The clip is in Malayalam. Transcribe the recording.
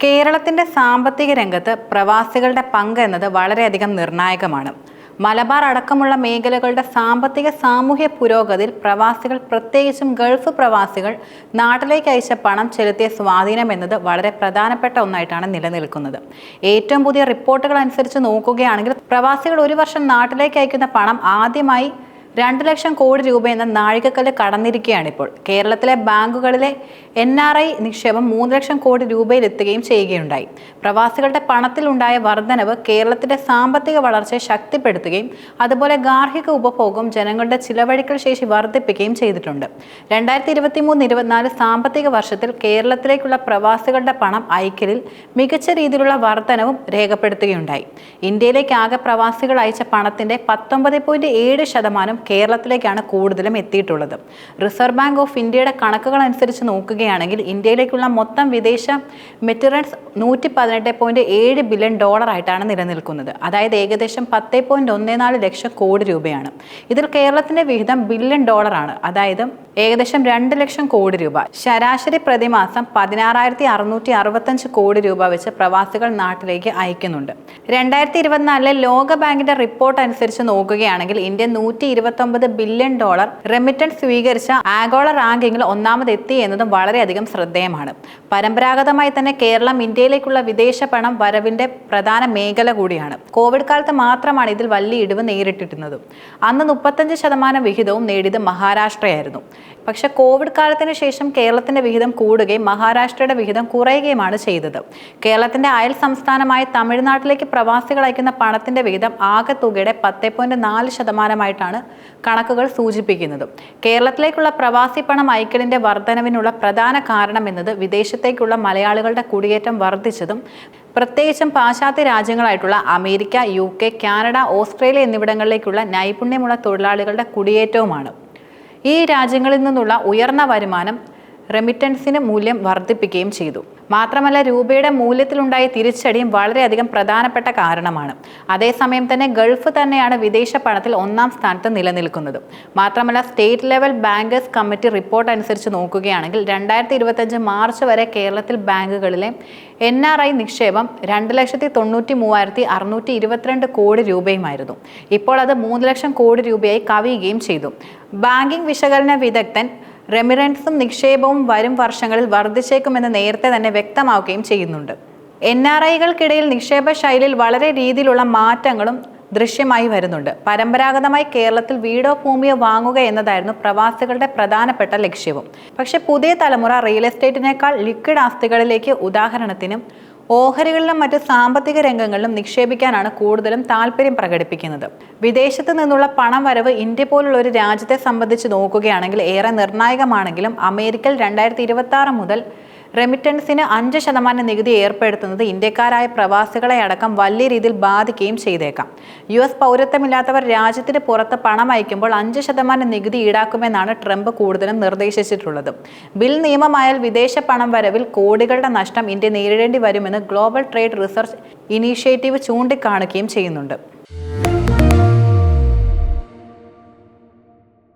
കേരളത്തിന്റെ സാമ്പത്തിക രംഗത്ത് പ്രവാസികളുടെ പങ്ക് എന്നത് വളരെയധികം നിർണായകമാണ്. മലബാർ അടക്കമുള്ള മേഖലകളുടെ സാമ്പത്തിക സാമൂഹ്യ പുരോഗതിയിൽ പ്രവാസികൾ, പ്രത്യേകിച്ചും ഗൾഫ് പ്രവാസികൾ നാട്ടിലേക്ക് അയച്ച പണം ചെലുത്തിയ സ്വാധീനം എന്നത് വളരെ പ്രധാനപ്പെട്ട ഒന്നായിട്ടാണ് നിലനിൽക്കുന്നത്. ഏറ്റവും പുതിയ റിപ്പോർട്ടുകൾ അനുസരിച്ച് നോക്കുകയാണെങ്കിൽ പ്രവാസികൾ ഒരു വർഷം നാട്ടിലേക്ക് അയക്കുന്ന പണം ആദ്യമായി 2 ലക്ഷം കോടി രൂപ എന്ന നാഴികക്കല്ല് കടന്നിരിക്കുകയാണിപ്പോൾ. കേരളത്തിലെ ബാങ്കുകളിലെ NRI നിക്ഷേപം 3 ലക്ഷം കോടി രൂപയിലെത്തുകയും ചെയ്യുകയുണ്ടായി. പ്രവാസികളുടെ പണത്തിലുണ്ടായ വർധനവ് കേരളത്തിന്റെ സാമ്പത്തിക വളർച്ചയെ ശക്തിപ്പെടുത്തുകയും അതുപോലെ ഗാർഹിക ഉപഭോഗം, ജനങ്ങളുടെ ചിലവഴിക്കൽ ശേഷി വർദ്ധിപ്പിക്കുകയും ചെയ്തിട്ടുണ്ട്. 2023-24 സാമ്പത്തിക വർഷത്തിൽ കേരളത്തിലേക്കുള്ള പ്രവാസികളുടെ പണം അയക്കലിൽ മികച്ച രീതിയിലുള്ള വർധനവും രേഖപ്പെടുത്തുകയുണ്ടായി. ഇന്ത്യയിലേക്ക് ആകെ പ്രവാസികൾ അയച്ച പണത്തിന്റെ 19.7% കേരളത്തിലേക്കാണ് കൂടുതലും എത്തിയിട്ടുള്ളത്. റിസർവ് ബാങ്ക് ഓഫ് ഇന്ത്യയുടെ കണക്കുകൾ അനുസരിച്ച് നോക്കുകയാണെങ്കിൽ ഇന്ത്യയിലേക്കുള്ള മൊത്തം വിദേശ മെറ്റിറൻസ് $118.7 ബില്യൺ ആയിട്ടാണ് നിലനിൽക്കുന്നത്. അതായത് ഏകദേശം 10.14 ലക്ഷം കോടി രൂപയാണ്. ഇതിൽ കേരളത്തിന്റെ വിഹിതം ബില്യൺ ആണ്, അതായത് ഏകദേശം 2 ലക്ഷം കോടി രൂപ. ശരാശരി പ്രതിമാസം 16,665 കോടി രൂപ വെച്ച് പ്രവാസികൾ നാട്ടിലേക്ക് അയക്കുന്നുണ്ട്. 2024 ലോക ബാങ്കിന്റെ റിപ്പോർട്ട് അനുസരിച്ച് നോക്കുകയാണെങ്കിൽ ഇന്ത്യ $129 ബില്യൺ റെമിറ്റൻസ് സ്വീകരിച്ച ആഗോള റാങ്കിങ്ങിൽ ഒന്നാമതെത്തി എന്നതും വളരെയധികം ശ്രദ്ധേയമാണ്. പരമ്പരാഗതമായി തന്നെ കേരളം ഇന്ത്യയിലേക്കുള്ള വിദേശ പണം വരവിന്റെ പ്രധാന മേഖല കൂടിയാണ്. കോവിഡ് കാലത്ത് മാത്രമാണ് ഇതിൽ വലിയ ഇടിവ് നേരിട്ടിരുന്നത്. അന്ന് 35% വിഹിതവും നേടിയത് മഹാരാഷ്ട്രയായിരുന്നു. പക്ഷെ കോവിഡ് കാലത്തിന് ശേഷം കേരളത്തിന്റെ വിഹിതം കൂടുകയും മഹാരാഷ്ട്രയുടെ വിഹിതം കുറയുകയുമാണ് ചെയ്തത്. കേരളത്തിന്റെ അയൽ സംസ്ഥാനമായ തമിഴ്നാട്ടിലേക്ക് പ്രവാസികൾ അയക്കുന്ന പണത്തിന്റെ വിഹിതം ആകെ തുകയുടെ 10.4% കണക്കുകൾ സൂചിപ്പിക്കുന്നത്. കേരളത്തിലേക്കുള്ള പ്രവാസി പണം അയക്കലിന്റെ വർധനവിനുള്ള പ്രധാന കാരണം എന്നത് വിദേശത്തേക്കുള്ള മലയാളികളുടെ കുടിയേറ്റം വർദ്ധിച്ചതും പ്രത്യേകിച്ചും പാശ്ചാത്യ രാജ്യങ്ങളായിട്ടുള്ള അമേരിക്ക, UK, കാനഡ, ഓസ്ട്രേലിയ എന്നിവിടങ്ങളിലേക്കുള്ള നൈപുണ്യമുള്ള തൊഴിലാളികളുടെ കുടിയേറ്റവുമാണ്. ഈ രാജ്യങ്ങളിൽ നിന്നുള്ള ഉയർന്ന വരുമാനം റെമിറ്റൻസിന് മൂല്യം വർദ്ധിപ്പിക്കുകയും ചെയ്തു. മാത്രമല്ല, രൂപയുടെ മൂല്യത്തിലുണ്ടായ തിരിച്ചടിയും വളരെയധികം പ്രധാനപ്പെട്ട കാരണമാണ്. അതേസമയം തന്നെ ഗൾഫ് തന്നെയാണ് വിദേശ പണത്തിൽ 1-ാം സ്ഥാനത്ത് നിലനിൽക്കുന്നത്. മാത്രമല്ല, state level bankers committee report അനുസരിച്ച് നോക്കുകയാണെങ്കിൽ 2025 മാർച്ച് വരെ കേരളത്തിൽ ബാങ്കുകളിലെ NRI നിക്ഷേപം 2,93,622 കോടി രൂപയുമായിരുന്നു. ഇപ്പോൾ അത് 3 ലക്ഷം കോടി രൂപയായി കവിയുകയും ചെയ്തു. ബാങ്കിംഗ് വിശകലന വിദഗ്ധൻ റെമിറ്റൻസും നിക്ഷേപവും വരും വർഷങ്ങളിൽ വർദ്ധിച്ചേക്കുമെന്ന് നേരത്തെ തന്നെ വ്യക്തമാക്കുകയും ചെയ്യുന്നുണ്ട്. NRIകൾക്കിടയിൽ നിക്ഷേപ ശൈലിയിൽ വളരെ രീതിയിലുള്ള മാറ്റങ്ങളും ദൃശ്യമായി വരുന്നുണ്ട്. പരമ്പരാഗതമായി കേരളത്തിൽ വീടോ ഭൂമിയോ വാങ്ങുക എന്നതായിരുന്നു പ്രവാസികളുടെ പ്രധാനപ്പെട്ട ലക്ഷ്യവും. പക്ഷെ പുതിയ തലമുറ റിയൽ എസ്റ്റേറ്റിനേക്കാൾ ലിക്വിഡ് ആസ്തികളിലേക്ക്, ഉദാഹരണത്തിനും ഓഹരികളിലും മറ്റ് സാമ്പത്തിക രംഗങ്ങളിലും നിക്ഷേപിക്കാനാണ് കൂടുതലും താല്പര്യം പ്രകടിപ്പിക്കുന്നത്. വിദേശത്ത് നിന്നുള്ള പണം വരവ് ഇന്ത്യ പോലുള്ള ഒരു രാജ്യത്തെ സംബന്ധിച്ച് നോക്കുകയാണെങ്കിൽ ഏറെ നിർണായകമാണെങ്കിലും അമേരിക്കയിൽ 2026 മുതൽ റെമിറ്റൻസിന് 5% നികുതി ഏർപ്പെടുത്തുന്നത് ഇന്ത്യക്കാരായ പ്രവാസികളെ അടക്കം വലിയ രീതിയിൽ ബാധിക്കുകയും ചെയ്തേക്കാം. US പൗരത്വമില്ലാത്തവർ രാജ്യത്തിന് പുറത്ത് പണം അയക്കുമ്പോൾ 5% നികുതി ഈടാക്കുമെന്നാണ് ട്രംപ് കൂടുതലും നിർദ്ദേശിച്ചിട്ടുള്ളത്. ബിൽ നിയമമായാൽ വിദേശ പണം വരവിൽ കോടികളുടെ നഷ്ടം ഇന്ത്യ നേരിടേണ്ടി വരുമെന്ന് ഗ്ലോബൽ ട്രേഡ് റിസർച്ച് ഇനീഷ്യേറ്റീവ് ചൂണ്ടിക്കാണിക്കുകയും ചെയ്യുന്നുണ്ട്.